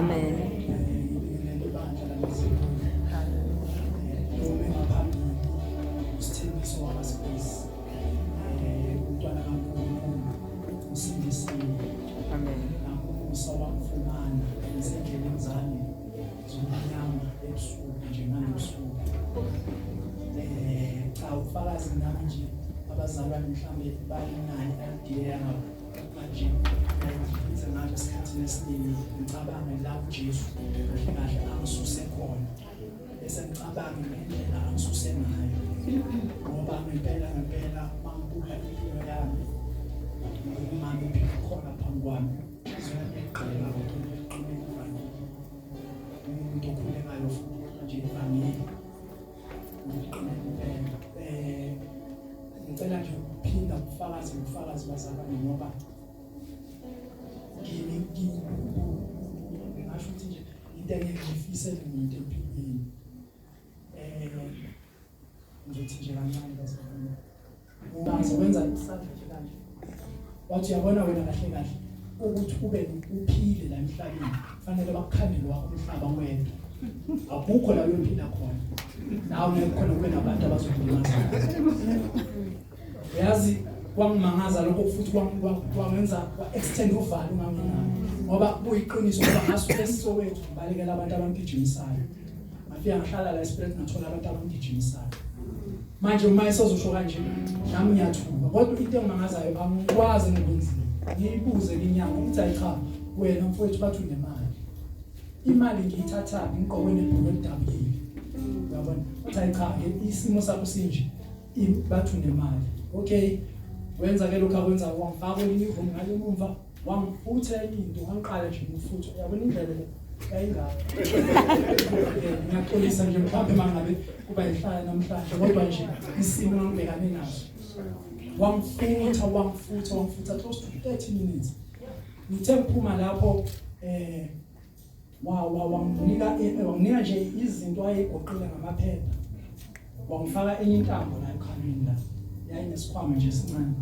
Amen. Ufakazi nami nje abazalwane mhlambe bayinayo idea manje ngize ngathi isikhathi esiningi ngicabanga la uJesu kahle angisuse khona bese ngicabanga ngendlela angisuse ngayo ngoba ngempela mangibuka impilo yami umama uphila khona phambi kwami izona eqala ngokuqhubeka umuntu okhulekayo futhi nje ifamily ngicela nje ukuphinda ubufakazi bazalwane ngoba ngingasho ukuthi nje into engiyifisela umuntu empilweni ngizothi nje kancane bazalwane ungaze wenza isandla nje kanje wathi uyabona wena kahle ukuthi ube uphile la emhlabeni fanele bakukhandele wakho umhlaba wedwa akukho la uyophila khona nawe ukhona kube nabantu abazokulimaza yazi kwangimangaza lokho futhi kwangenza extend uvalo ngamina ngoba kuyiqiniso ngoba ngasuke esizowethu balekela abantu abangijimisayo ngafika ngahlala la Spirit ngathola abantu abangijimisayo manje uma esozosho kanje nami ngiyathuka kodwa into engimangazayo angikwazi ngokwenzile ngiyibuze inyanga ukuthi ayicha wena mfowethu bathi imali ngiyithatha ngiqoke nebhuku elidabukile uyabona uthi cha isimo sakho sinje bathu nemali okay wenza ke lokho akwenza wangifaka elinye ngale umva wangifutha into wangiqala nje ngifutha uyabona indlela le ayingaka ngiyaxolisa nje mhlawumbe mangabe kuba ihlaya namhlanje kodwa nje isimo ngibhekane naso wangifutha close to 30 minutes ngithe ukuphuma lapho wanginika nje izinto ayegoqile ngamaphepha wangifaka enye intambo la ekhalweni la yayinesikhwama nje sincane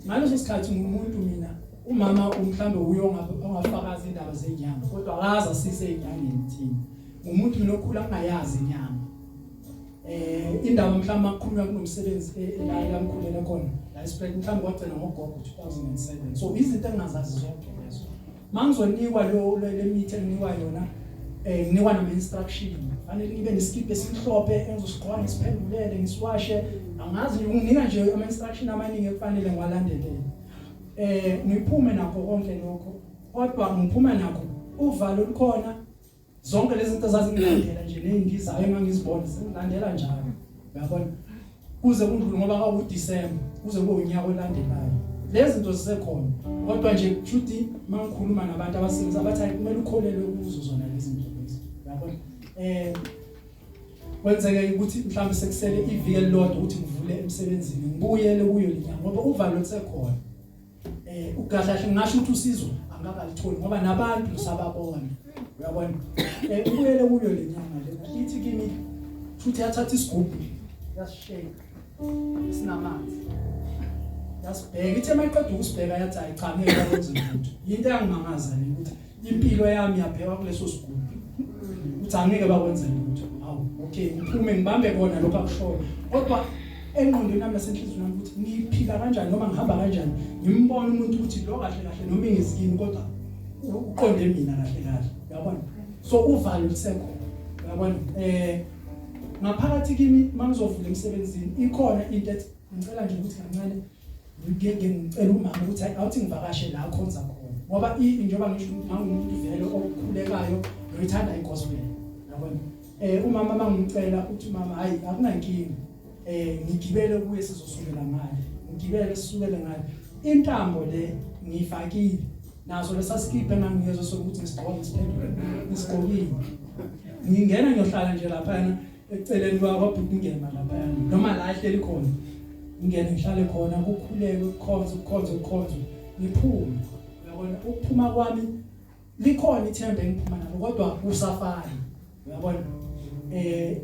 ngaleso sikhathi ngumuntu mina umama mhlambe uyo ongafakaza indaba zenyanga kodwa akaza sise enyangeni thina umuntu mina okhula angayazi inyanga indaba mhlambe akukhulunywa kunomsebenzi la mkhulele khona la Spirit mhlambe wagcina ngogogo 2007 so izinto engingazazi zonke lezo mangizonikwa le meeting niwa yona nginikwa nama instruction fanele ngibe neskipe esimhlophe engizosigqoka ngisiphendulele ngiswashe angazi unginika nje ama instruction amaningi ekufanele ngiwalandelele ngiphume nakho konke lokho kodwa ngiphuma nakho uvalo likhona zonke lezi zinto zazingilandela nje nengizayo engangizibona sengilandela njalo uyabona kuze kundlule ngoba ka uDecember kuze kube unyaka olandelayo lezi zinto zisekhona kodwa nje kushuthi mangikhuluma nabantu abasebenza bathi kumele ukholelwe kuzo zona lezi zinto lezi uyabona kwenzeke ukuthi mhlawumbe sekusele iviki elilodwa ukuthi ngivule emsebenzini ngibuyele kuyo linyanga ngoba uvalo lisekhona ugahlahle ngisho ukuthi usizo angakalutholi ngoba nabantu sababona uyabona ubuyele kuyo lenyanga lena ithi kimi futhi yathatha isigubhu yasisheka isinamanzi yasibheka ithe mayiqeda ukusibheka yathi cha ngeke akwenze lutho into yangimangaza le ukuthi impilo yami yabheka kuleso sigubhu uthi angeke bakwenze lutho hawu okay ngiphume ngibambe kona lokho akushoyo kodwa engqondweni nami nasenhlizweni nami ukuthi ngiphila kanjani noma ngihamba kanjani ngimbona umuntu ukuthi lo kahle noma ingizikini kodwa uqonde mina kahle uyabona so uvalo lisekho uyabona ngaphakathi kimi mangizovula emsebenzini ikhona into ethi ngicela nje ukuthi kancane ngicela umama ukuthi awuthi ngivakashe la khonza khona ngoba njengoba ngisho mangumuntu vele okhulekayo ngithanda igospel uyabona umama mangicela uthi mama hayi akunankingi ngigibele kuye sizosukela ngale ngigibele sisukele ngale intambo le ngifakile naso lesaskipe engangiyezo sokuthi ngisigqoke isiphendule ngisigqokile ngingena ngiyohlala nje lapha eceleni kwababhudingema lapha noma la ehleli khona ngene ngihlale khona kukhuleke ukukhonza ngiphume uyabona ukuphuma kwami likhona ithemba engiphuma nalo kodwa usafari uyabona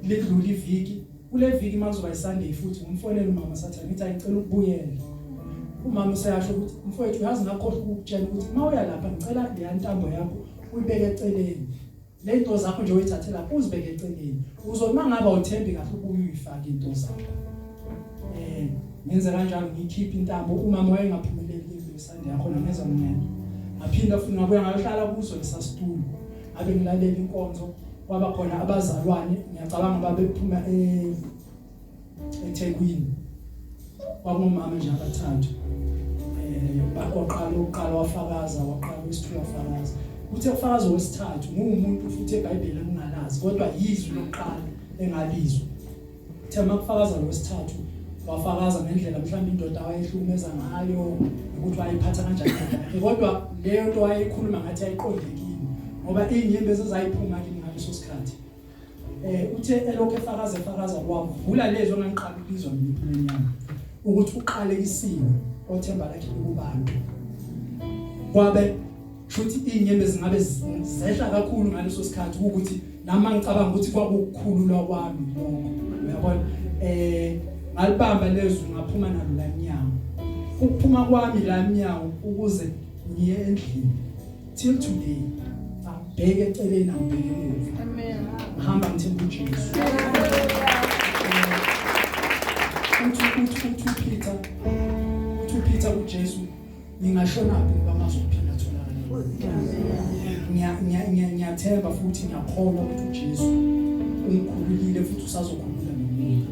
lidlula iviki kule viki makuzoba iSunday futhi ngimfonela umama sathi ngithi ngicela ukubuyela umama useyasho ukuthi mfowethu uyazi ngakhohlwa ukutshela ukuthi mawuya lapha ngicela le ntambo yakho uyibeke eceleni lento zakho nje uyithathela uzibeke eceleni uzothi mangaba uthembi kahle ubuye uyifake into zakho ngenze kanjalo ngikhipha intambo umama wayengaphumeleli ngesande yakho namenza ngene aphinda futhi ngabuya ngayohlala kuso lesasitulo abe ngilalela inkonzo kwaba khona abazalwane ngiyacabanga babephuma eThekwini kwakungumama nje abathathu baqala wafakaza waqala wesithu wafakaza uthe ufakaza wesithathu ngumuntu futhi eBhayibheli engingalazi kodwa yizwi lokuqala engalizwe thema kufakaza wesithathu wafakaza ngendlela mhlawumbe indoda wayehlukumeza ngayo ukuthi wayiphatha kanjani kodwa leyo nto wayekhuluma ngathi ayiqondekile ngoba inyembezi zayiphuma kimi ngaleso sikhathi uthe elokho efakaza wavula lezo ngangiqala ukuzwa ngempilweni yami ukuthi uqalekisiwe othemba lakhe kubantu kwabe futhi inyembezi ngabe zehla kakhulu ngaleso sikhathi ukuthi nami ngicabanga ukuthi kwakukhululwa kwami lokho uyabona ngalibamba lezwi ngaphuma nalo la mnyango ukuphuma kwami la mnyango ukuze ngiye endlini till today abheke eceleni angibheke emuva amen ngihamba ngithemba uJesu uPeter uJesu ngingashona phi ngoba mazophinda tholakala ngiyathemba futhi ngiyakholwa ukuthi uJesu umkhululile futhi usazokhulula nomuntu